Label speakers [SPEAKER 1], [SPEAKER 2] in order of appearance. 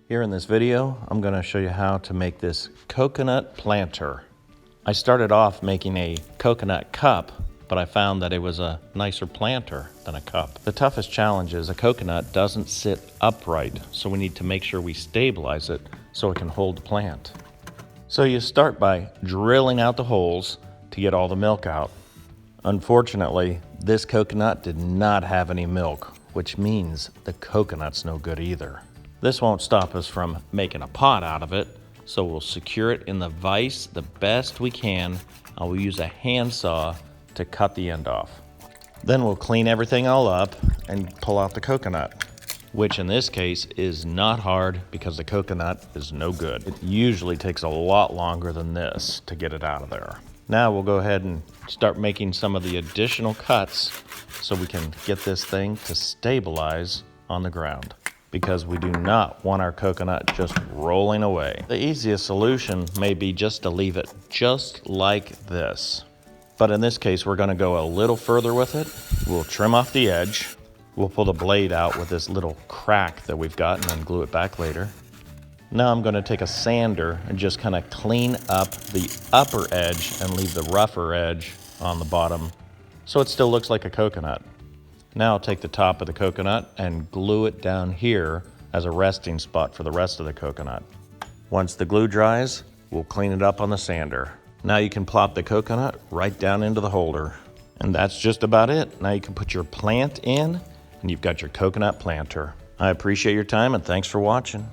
[SPEAKER 1] Here in this video, I'm going to show you how to make this coconut planter. I started off making a coconut cup, but I found that it was a nicer planter than a cup. The toughest challenge is a coconut doesn't sit upright, so we need to make sure we stabilize it so it can hold the plant. So you start by drilling out the holes to get all the milk out. Unfortunately, this coconut did not have any milk, which means the coconut's no good either. This won't stop us from making a pot out of it, so we'll secure it in the vise the best we can, and we'll use a handsaw to cut the end off. Then we'll clean everything all up and pull out the coconut, which in this case is not hard because the coconut is no good. It usually takes a lot longer than this to get it out of there. Now we'll go ahead and start making some of the additional cuts so we can get this thing to stabilize on the ground, because we do not want our coconut just rolling away. The easiest solution may be just to leave it just like this. But in this case, we're gonna go a little further with it. We'll trim off the edge. We'll pull the blade out with this little crack that we've got and then glue it back later. Now I'm gonna take a sander and just kind of clean up the upper edge and leave the rougher edge on the bottom so it still looks like a coconut. Now I'll take the top of the coconut and glue it down here as a resting spot for the rest of the coconut. Once the glue dries, we'll clean it up on the sander. Now you can plop the coconut right down into the holder. And that's just about it. Now you can put your plant in and you've got your coconut planter. I appreciate your time and thanks for watching.